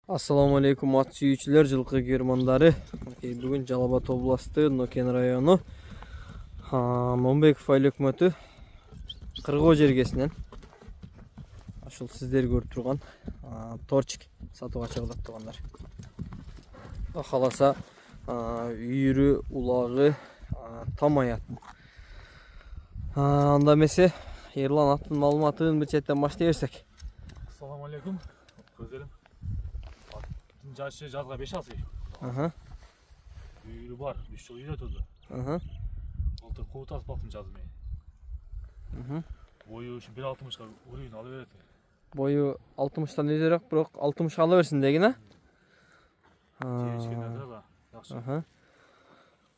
Assalamu alaikum at sүйүүчүлөр, жылкы германдары. Бүгүн Жалал Абад областы Нокен району Момбеков айлык өкмөтү Кыргоо жергесинен ушул сиздер көрүп турган торчик сатууга чыгылат туугандар. Кааласа үйүрү, улагы, там аятын. Анда эмесе Ерлан аттын маалыматын бир четтен баштай берсек. Assalamu alaikum. Көзелим. Жашы жазга 5 асый. Үйүрү бар, 3 жыл үйрөтүлдү. Былтыр кубут асып бактым жазмай. Бою ушу 1.60га урүйүн ала берет. Бою 60тан өзөрөөк, бирок 60 ала берсин деген, а? Жешкенде да, жакшы.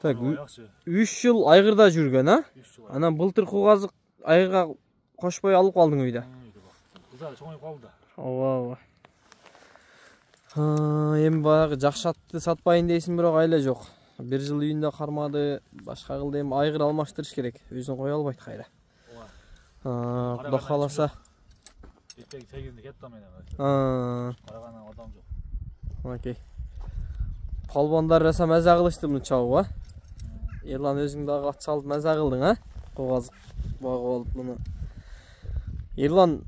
Так, 3 жыл айгырда жүргөн, а? Анан былтыр кугазык айга кошпой алып калдың үйдө. Кыздар чоңоюп калды. Ооба. Эми баягы жакшы атты сатпайын дейсин, бирок айла жок. 1 жыл үйүндө кармады, башка кылды, эми айгыр алмаштырыш керек. Өзүн кое албайт кайра. Кудай кааласа. Эптеги тегизинде кетти мен. Карагандан адам жок. Окей. Палбандар жаса маза кылышты муну чабып, а? Ерлан өзүң дагы ат салып маза кылдың, а? Кугазык багып алып муну. Ерлан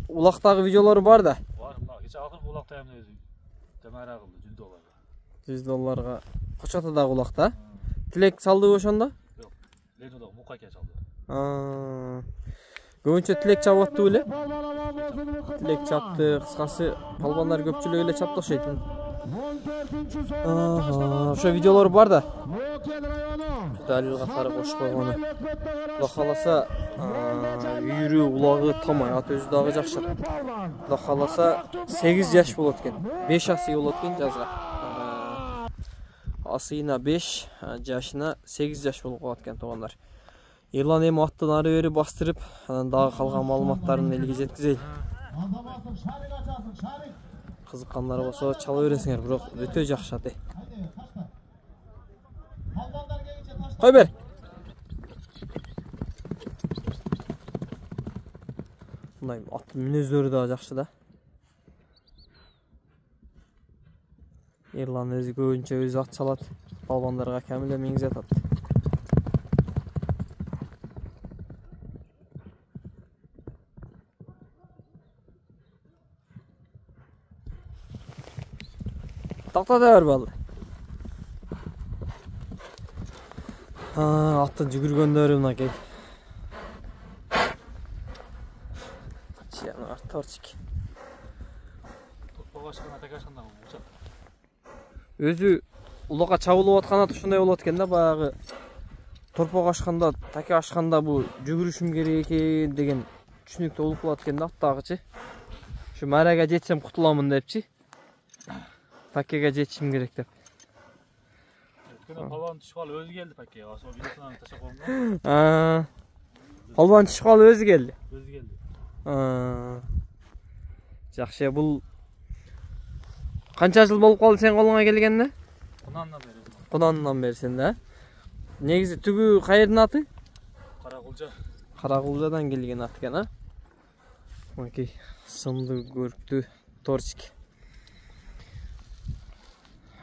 улактагы видеолору бар да? Бар, мына кече акыркы улакта эмне өзү темара кылды $100. Кочотодагы улакта? Тилек салдыбы ошондо? Жок. Ленодо мукаке чалды. Көбүнчө тилек чабып аттыбы эле? Тилек чапты, кыскасы палбандар көпчүлүгү эле чапты окшойт. Ошо видеолор бар да. Далил катары кошуп койгону. Кудай кааласа, үйүрү, улагы тамай, ат өзү дагы жакшы. Кудай кааласа 8 жаш болот экен. 5 асый болот экен жазга. Асыйына 5, жашына 8 жаш болуп калат экен туугандар. Ерлан эми аттын ары бери бастырып, анан дагы калган маалыматтарын элге жеткизейли. Кызыккандар болсо чала бересиңер, бирок өтө жакшы ат. Кой бер. Мындай аттын мүнөздөрү да жакшы да. Ерлан өзү көбүнчө өзү ат салат, балбандарга камиле меңзет ат. Такта да бар балды. Аттын жүгүргөндөрү мынакей. Чыяны торчик. Топогашкана такашканда учат. Өзү улакка чабылып аткан ат ушундай болот экен да, баягы торпок ашканда, таке ашканда бу жүгүрүшүм керек экен деген түшүнүктүү болуп калат экен да аттагычы. Ушу марага жетсем кутуламын депчи. Такеге жетишим керек деп. Өткөндө палбан түшүп калып өзү келди такеге. Ошо видеосун ташап койгом. Палбан түшүп калып өзү келди. Өзү келди. Жакшы, бул канча жыл болуп калды сен колуңа келгенде? Кунандан берсин да. Негизи түгү кайердин аты? Каракулжа. Каракулжадан келген ат экен, а? Окей, сымдуу көрктүү торчик.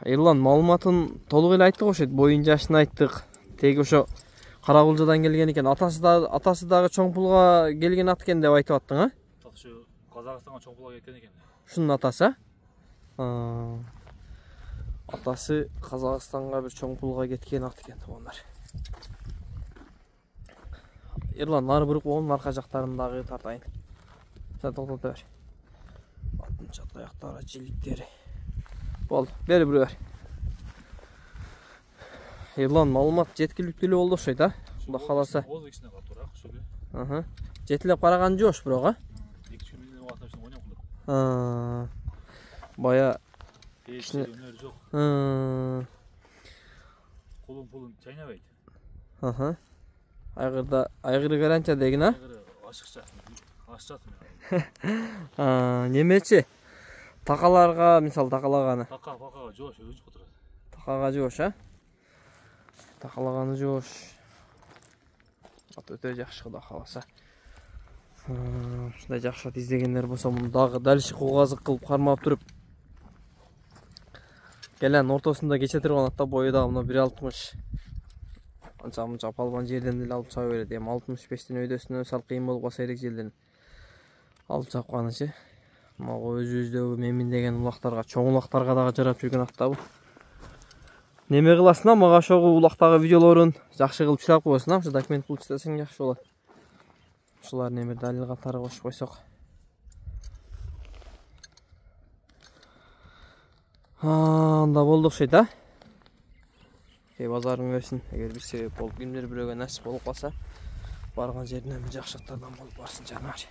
Ерлан маалыматын толук эле айттык окшойт, боюн жашын айттык. Теги ошо Каракулжадан келген экен. Атасы дагы чоң пулга келген ат экен деп айтып аттың, а? Ошо Казакстанга чоң пулга кеткен экен. Ушунун атасы? Атасы Казакстанга бир чоң пулга кеткен ат экен туугандар. Ерлан нары буруп болгон арка жактарын дагы тартайын. Сен токтото бер. Аттын чат аяктары, жиликтери. Болду, бери бир бер. Ерлан маалымат жеткиликтүү эле болду окшойт, а? Кудай кааласа. Жетилеп караган жош бирок, а? 2-3 күндөн убакыт ойноп калат. Бая өнөр жок. Колун пулун чайнабайт. Айгыры гаранча деген, а? Ашыкча. Ашчат. Немечи? Такаларга, мисал такалаганы. Такага жош, өзү отурат. Такага жош, а? Такалаганы жош. Ат өтө жакшы Кудай кааласа. Ушундай жакшы ат издегендер болсо муну дагы дал кугазык кылып кармап туруп. Келен ортосунда кече турган атта бою дагы мына 1.60. Анча палбан жерден эле алып чыга берет. Эми 65тин өйдөсүнө сал кыйын болуп калса керек жерден алып чапканычы. Мага өзүбүздөгү мемин деген улактарга, чоң улактарга дагы жарап жүргөн ат да бул. Неме кыласың, мага ошого улактагы видеолорун жакшы кылып чыгап койсуң, ошо документ кылып чыксаң жакшы болот. Ушулар неме далил катары кошуп койсок. Анда болду окшойт, а? Базарың берсин. Эгер бир себеп болуп кимдир бирөөгө насип болуп калса, барган жеринен жакшы аттардан болуп барсын жанагы.